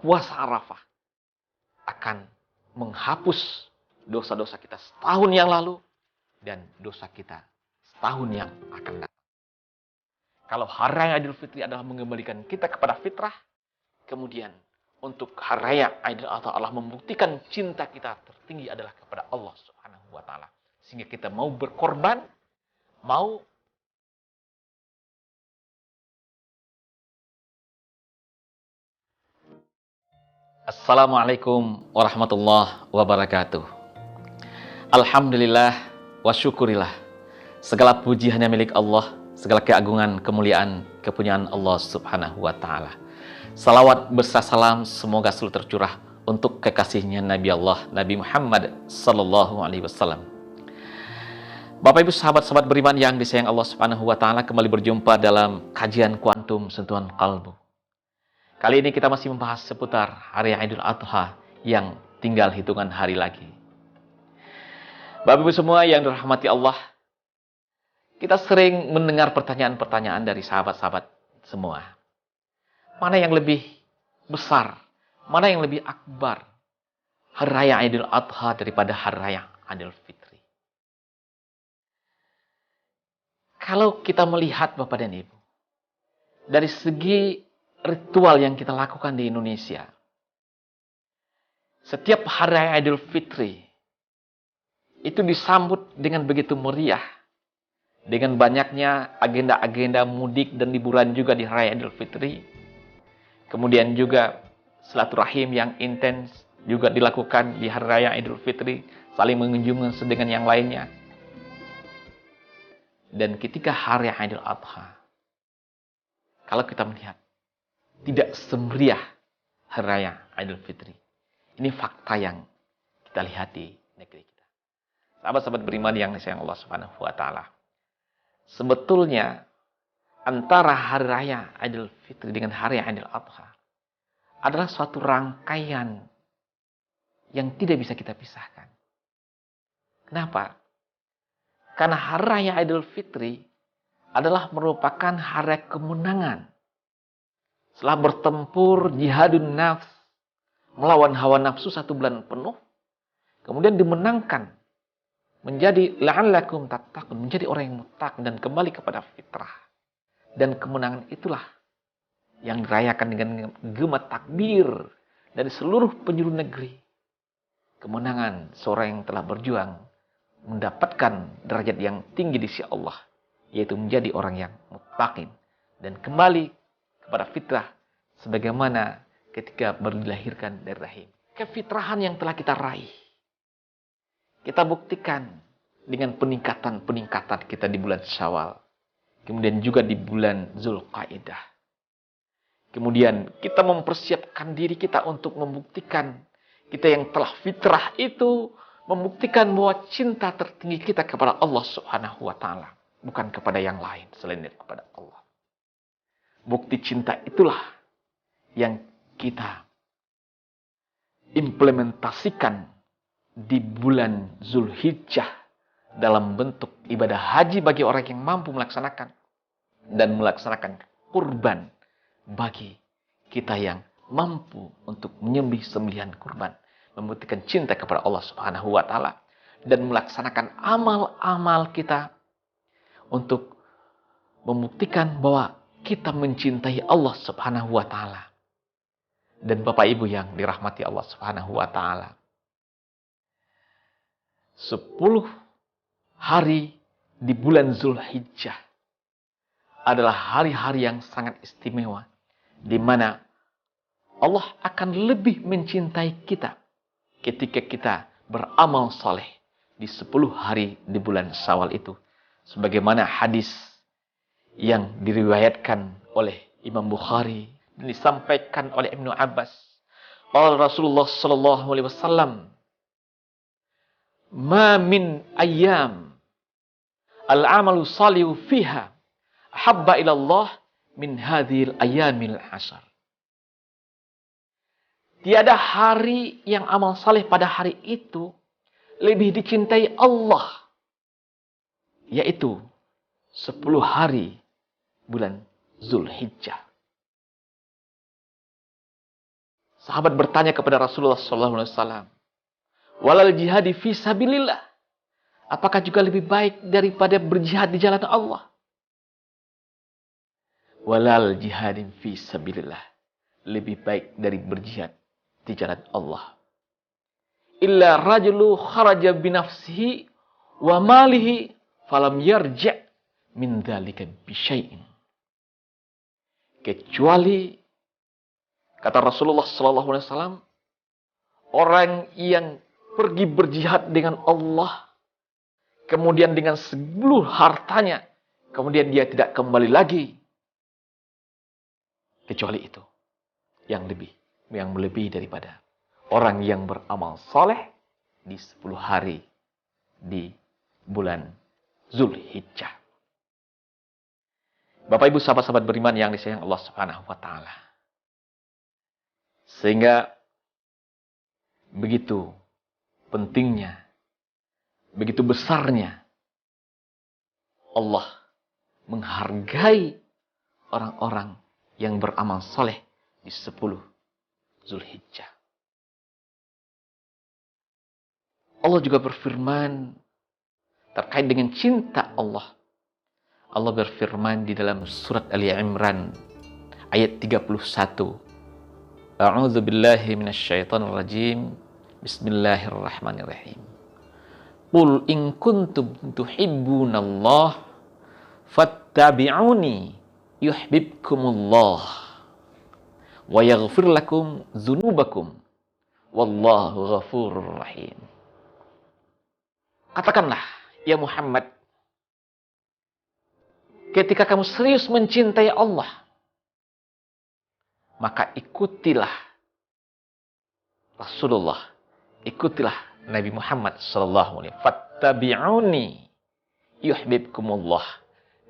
Puasa Arafah akan menghapus dosa-dosa kita setahun yang lalu dan dosa kita setahun yang akan datang. Kalau Hari Raya Idul Fitri adalah mengembalikan kita kepada fitrah, kemudian untuk Hari Raya Idul Adha Allah membuktikan cinta kita tertinggi adalah kepada Allah Subhanahu wa taala. Sehingga kita mau berkorban, mau Assalamualaikum warahmatullahi wabarakatuh. Alhamdulillah wa syukurillah. Segala puji hanya milik Allah, segala keagungan, kemuliaan, kepunyaan Allah Subhanahu wa taala. Salawat beserta salam semoga selalu tercurah untuk kekasihnya Nabi Allah, Nabi Muhammad sallallahu alaihi wasallam. Bapak Ibu sahabat-sahabat beriman yang disayang Allah Subhanahu wa taala, kembali berjumpa dalam kajian kuantum sentuhan kalbu. Kali ini kita masih membahas seputar Hari Idul Adha yang tinggal hitungan hari lagi. Bapak Ibu semua yang dirahmati Allah, kita sering mendengar pertanyaan-pertanyaan dari sahabat-sahabat semua. Mana yang lebih besar? Mana yang lebih akbar? Hari Raya Idul Adha daripada Hari Raya Idul Fitri. Kalau kita melihat Bapak dan Ibu, dari segi ritual yang kita lakukan di Indonesia, setiap Hari Raya Idul Fitri itu disambut dengan begitu meriah, dengan banyaknya agenda-agenda mudik dan liburan juga di Hari Raya Idul Fitri. Kemudian juga silaturahim yang intens juga dilakukan di Hari Raya Idul Fitri, saling mengunjungi dengan yang lainnya. Dan ketika Hari Raya Idul Adha, kalau kita melihat, tidak semeriah Hari Raya Idul Fitri. Ini fakta yang kita lihat di negeri kita. Sahabat-sahabat beriman yang disayang Allah Subhanahu wa taala. Sebetulnya antara Hari Raya Idul Fitri dengan Hari Raya Idul Adha adalah suatu rangkaian yang tidak bisa kita pisahkan. Kenapa? Karena Hari Raya Idul Fitri adalah merupakan hari kemenangan. Setelah bertempur jihadun nafs, melawan hawa nafsu 1 bulan penuh, kemudian dimenangkan menjadi la'allakum tattaqun, menjadi orang yang muttaq dan kembali kepada fitrah. Dan kemenangan itulah yang dirayakan dengan gema takbir dari seluruh penjuru negeri. Kemenangan seorang yang telah berjuang mendapatkan derajat yang tinggi di sisi Allah, yaitu menjadi orang yang muttaqin dan kembali kepada fitrah sebagaimana ketika baru dilahirkan dari rahim. Kefitrahan yang telah kita raih, kita buktikan dengan peningkatan-peningkatan kita di bulan Syawal, kemudian juga di bulan Zulqaidah. Kemudian kita mempersiapkan diri kita untuk membuktikan kita yang telah fitrah itu, membuktikan bahwa cinta tertinggi kita kepada Allah Subhanahu wa taala, bukan kepada yang lain selain kepada Allah. Bukti cinta itulah yang kita implementasikan di bulan Zulhijjah dalam bentuk ibadah haji bagi orang yang mampu melaksanakan dan melaksanakan kurban bagi kita yang mampu untuk menyembelih sembelihan kurban, membuktikan cinta kepada Allah Subhanahu wa taala dan melaksanakan amal-amal kita untuk membuktikan bahwa kita mencintai Allah Subhanahu wa taala. Dan Bapak Ibu yang dirahmati Allah Subhanahu wa taala, 10 hari di bulan Zulhijjah adalah hari-hari yang sangat istimewa, di mana Allah akan lebih mencintai kita ketika kita beramal saleh di 10 hari di bulan Syawal itu. Sebagaimana hadis yang diriwayatkan oleh Imam Bukhari dan disampaikan oleh Ibnu Abbas. Qala Rasulullah sallallahu alaihi wasallam, "Ma min ayyam al-amalu salihu fiha habba ila Allah min hadhil ayyamil 'ashar." Tiada hari yang amal saleh pada hari itu lebih dicintai Allah, yaitu 10 hari bulan Zulhijjah. Sahabat bertanya kepada Rasulullah SAW, walal jihadi fi sabilillah, apakah juga lebih baik daripada berjihad di jalan Allah? Walal jihadin fi sabilillah, lebih baik dari berjihad di jalan Allah. Illa rajulu kharaja binafsihi wa malihi falam yarja' min dzalika bisyai'in. Kecuali, kata Rasulullah SAW, orang yang pergi berjihad dengan Allah, kemudian dengan seluruh hartanya, kemudian dia tidak kembali lagi. Kecuali itu yang melebihi daripada orang yang beramal soleh di 10 hari di bulan Zulhijjah. Bapak Ibu sahabat-sahabat beriman yang disayang Allah Subhanahu wa taala. Sehingga begitu pentingnya, begitu besarnya Allah menghargai orang-orang yang beramal soleh di 10 Zulhijjah. Allah juga berfirman terkait dengan cinta Allah. Allah berfirman di dalam surat Ali Imran ayat 31. A'udzu billahi minasyaitonir rajim. Bismillahirrahmanirrahim. Qul in kuntum tuhibbunallah fattabi'uni yuhibbukumullah wa yaghfir lakum dzunubakum wallahu ghafurur rahim. Katakanlah, ya Muhammad, ketika kamu serius mencintai Allah, maka ikutilah Rasulullah, ikutilah Nabi Muhammad sallallahu alaihi wasallam. Fattabi'uni yuhibbukumullah,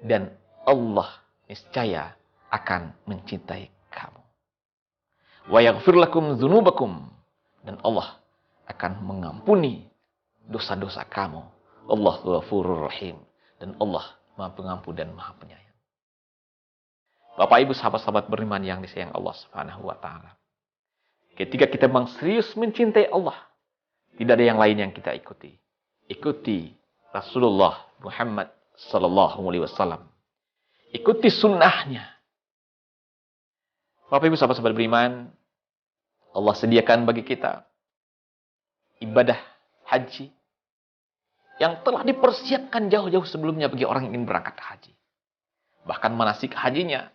dan Allah niscaya akan mencintai kamu. Wa yaghfir lakum dzunubakum, dan Allah akan mengampuni dosa-dosa kamu. Allahu Ghafurur Rahim, dan Allah Maha Pengampun dan Maha Penyayang. Bapak Ibu sahabat-sahabat beriman yang disayang Allah Subhanahu wa taala. Ketika kita memang serius mencintai Allah, tidak ada yang lain yang kita ikuti. Ikuti Rasulullah Muhammad sallallahu alaihi wasallam. Ikuti sunnahnya. Bapak Ibu sahabat-sahabat beriman, Allah sediakan bagi kita ibadah haji yang telah dipersiapkan jauh-jauh sebelumnya bagi orang yang ingin berangkat haji. Bahkan manasik hajinya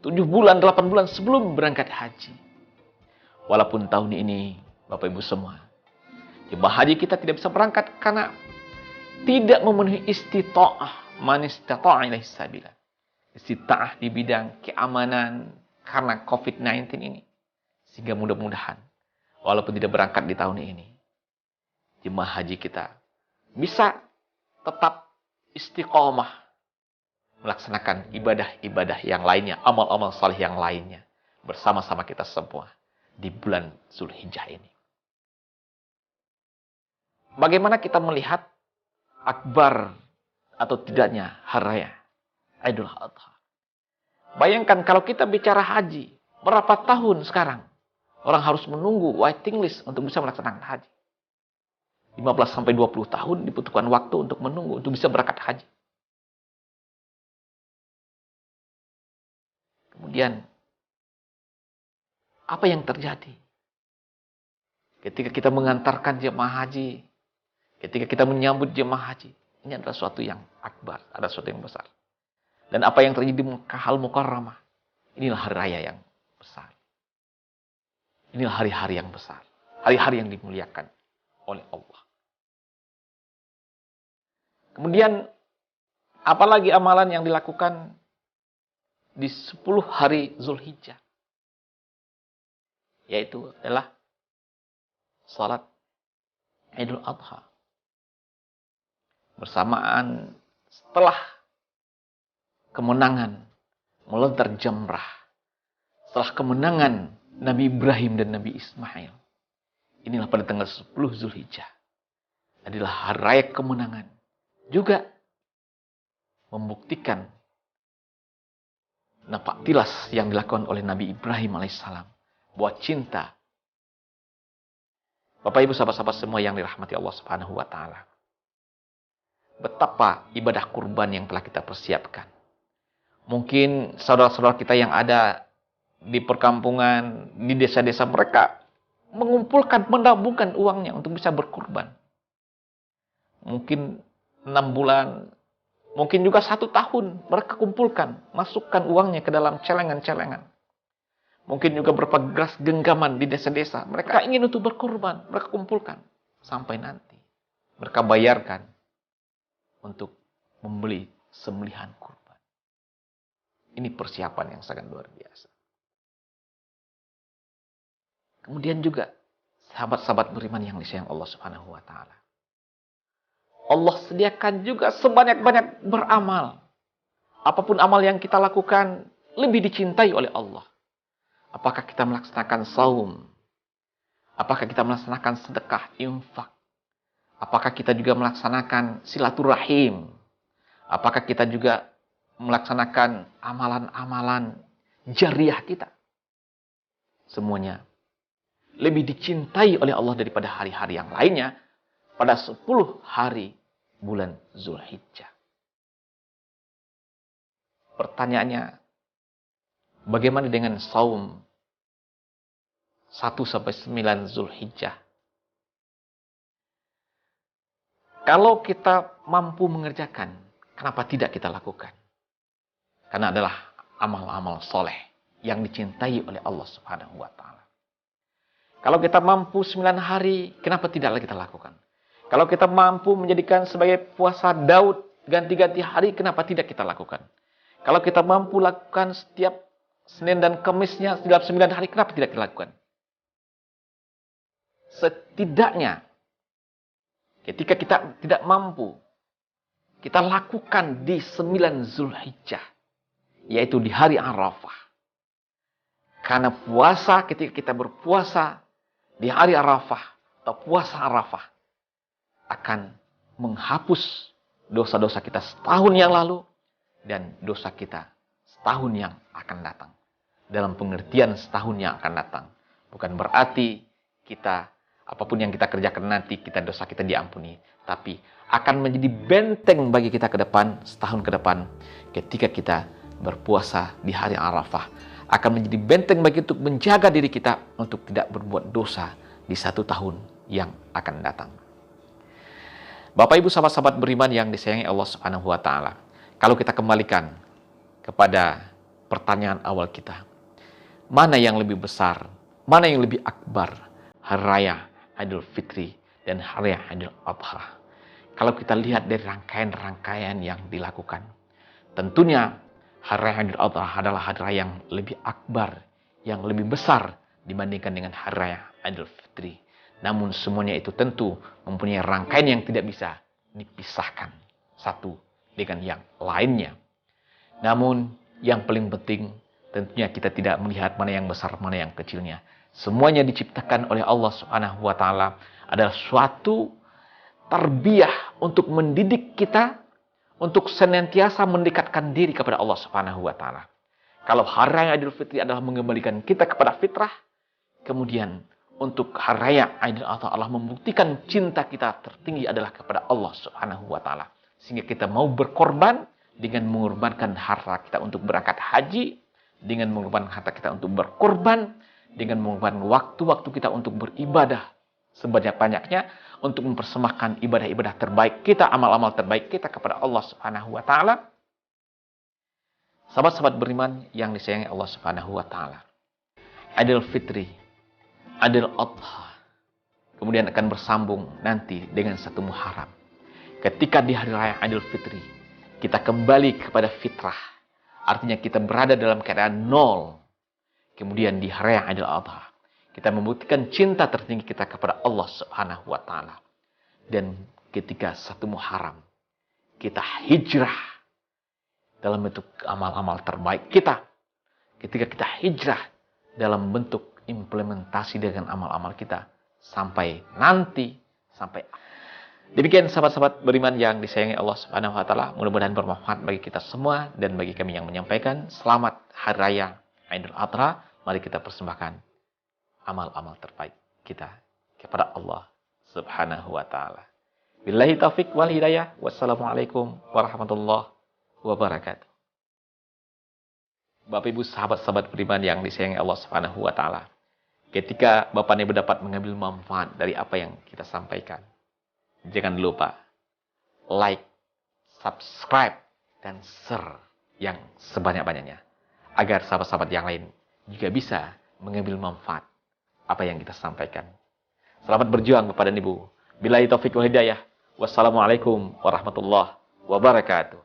7 bulan, 8 bulan sebelum berangkat haji. Walaupun tahun ini, Bapak Ibu semua, jemaah haji kita tidak bisa berangkat karena tidak memenuhi istita'ah. Man istata'a ilaihi sabila. Istita'ah di bidang keamanan karena COVID-19 ini. Sehingga mudah-mudahan, walaupun tidak berangkat di tahun ini, jemaah haji kita bisa tetap istiqomah melaksanakan ibadah-ibadah yang lainnya, amal-amal saleh yang lainnya, bersama-sama kita semua di bulan Zulhijjah ini. Bagaimana kita melihat akbar atau tidaknya hari raya Idul Adha? Bayangkan kalau kita bicara haji, berapa tahun sekarang orang harus menunggu waiting list untuk bisa melaksanakan haji? 15-20 tahun dibutuhkan waktu untuk menunggu, untuk bisa berangkat haji. Kemudian, apa yang terjadi? Ketika kita mengantarkan jemaah haji, ketika kita menyambut jemaah haji, ini adalah sesuatu yang akbar, ada sesuatu yang besar. Dan apa yang terjadi di Mekah Al-Mukarramah, inilah hari raya yang besar. Inilah hari-hari yang besar, hari-hari yang dimuliakan oleh Allah. Kemudian, apalagi amalan yang dilakukan di 10 hari Zulhijjah, yaitu adalah salat Idul Adha. Bersamaan setelah kemenangan melontar jamrah, setelah kemenangan Nabi Ibrahim dan Nabi Ismail, inilah pada tanggal 10 Zulhijjah adalah hari raya kemenangan, juga membuktikan napak tilas yang dilakukan oleh Nabi Ibrahim alaihissalam. Bahwa cinta. Bapak Ibu sahabat-sahabat semua yang dirahmati Allah Subhanahu wa taala. Betapa ibadah kurban yang telah kita persiapkan. Mungkin saudara-saudara kita yang ada di perkampungan, di desa-desa, mereka mengumpulkan, menabungkan uangnya untuk bisa berkurban. Mungkin 6 bulan, mungkin juga 1 tahun mereka kumpulkan, masukkan uangnya ke dalam celengan-celengan. Mungkin juga beberapa geras genggaman di desa-desa. Mereka ingin untuk berkurban, mereka kumpulkan. Sampai nanti mereka bayarkan untuk membeli sembelihan kurban. Ini persiapan yang sangat luar biasa. Kemudian juga sahabat-sahabat beriman yang disayang Allah Subhanahu wa taala. Allah sediakan juga sebanyak-banyak beramal. Apapun amal yang kita lakukan lebih dicintai oleh Allah. Apakah kita melaksanakan saum? Apakah kita melaksanakan sedekah, infak? Apakah kita juga melaksanakan silaturahim? Apakah kita juga melaksanakan amalan-amalan jariah kita? Semuanya lebih dicintai oleh Allah daripada hari-hari yang lainnya pada 10 hari bulan Zulhijjah. Pertanyaannya, bagaimana dengan saum 1-9 Zulhijjah? Kalau kita mampu mengerjakan, kenapa tidak kita lakukan? Karena adalah amal-amal soleh yang dicintai oleh Allah Subhanahu wa taala. Kalau kita mampu 9 hari, kenapa tidaklah kita lakukan? Kalau kita mampu menjadikan sebagai puasa Daud ganti-ganti hari, kenapa tidak kita lakukan? Kalau kita mampu lakukan setiap Senin dan Kamisnya dalam 9 hari, kenapa tidak kita lakukan? Setidaknya, ketika kita tidak mampu, kita lakukan di 9 Zulhijjah, yaitu di hari Arafah. Karena puasa, ketika kita berpuasa di hari Arafah atau puasa Arafah, akan menghapus dosa-dosa kita setahun yang lalu dan dosa kita setahun yang akan datang. Dalam pengertian setahun yang akan datang, bukan berarti kita apapun yang kita kerjakan nanti dosa kita diampuni, tapi akan menjadi benteng bagi kita ke depan, setahun ke depan, ketika kita berpuasa di hari Arafah, akan menjadi benteng bagi untuk menjaga diri kita untuk tidak berbuat dosa di 1 tahun yang akan datang. Bapak Ibu sahabat-sahabat beriman yang disayangi Allah Subhanahu wa taala, kalau kita kembalikan kepada pertanyaan awal kita, mana yang lebih besar, mana yang lebih akbar, hari raya Idul Fitri dan hari raya Idul Adha? Kalau kita lihat dari rangkaian-rangkaian yang dilakukan, tentunya hari raya Idul Adha adalah hari raya yang lebih akbar, yang lebih besar dibandingkan dengan hari raya Idul Fitri. Namun semuanya itu tentu mempunyai rangkaian yang tidak bisa dipisahkan satu dengan yang lainnya. Namun yang paling penting tentunya kita tidak melihat mana yang besar, mana yang kecilnya. Semuanya diciptakan oleh Allah Subhanahu wa taala adalah suatu tarbiyah untuk mendidik kita untuk senantiasa mendekatkan diri kepada Allah Subhanahu wa taala. Kalau hari raya Idul Fitri adalah mengembalikan kita kepada fitrah, kemudian untuk hari raya Idul Adha Allah membuktikan cinta kita tertinggi adalah kepada Allah Subhanahu wa taala. Sehingga kita mau berkorban dengan mengorbankan harta kita untuk berangkat haji, dengan mengorbankan harta kita untuk berkorban, dengan mengorbankan waktu-waktu kita untuk beribadah sebanyak-banyaknya, untuk mempersembahkan ibadah-ibadah terbaik kita, amal-amal terbaik kita kepada Allah Subhanahu wa taala. Sahabat-sahabat beriman yang disayangi Allah Subhanahu wa taala, Idul Fitri, Idul Adha kemudian akan bersambung nanti dengan 1 Muharram. Ketika di hari raya Idul Fitri kita kembali kepada fitrah, artinya kita berada dalam keadaan nol. Kemudian di hari raya Idul Adha kita membuktikan cinta tertinggi kita kepada Allah Subhanahu wa taala. Dan ketika 1 Muharram kita hijrah dalam bentuk amal-amal terbaik kita. Ketika kita hijrah dalam bentuk implementasi dengan amal-amal kita sampai nanti, sampai Demikian sahabat-sahabat beriman yang disayangi Allah Subhanahu wa taala, mudah-mudahan bermanfaat bagi kita semua dan bagi kami yang menyampaikan. Selamat Hari Raya Idul Adha. Mari kita persembahkan amal-amal terbaik kita kepada Allah Subhanahu wa taala. Billahi taufik wal hidayah. Wassalamualaikum warahmatullahi wabarakatuh. Bapak Ibu sahabat-sahabat beriman yang disayangi Allah Subhanahu wa taala. Ketika Bapak Ibu dapat mengambil manfaat dari apa yang kita sampaikan, jangan lupa like, subscribe, dan share yang sebanyak-banyaknya. Agar sahabat-sahabat yang lain juga bisa mengambil manfaat apa yang kita sampaikan. Selamat berjuang Bapak dan Ibu. Billahi taufik wal hidayah. Wassalamualaikum warahmatullahi wabarakatuh.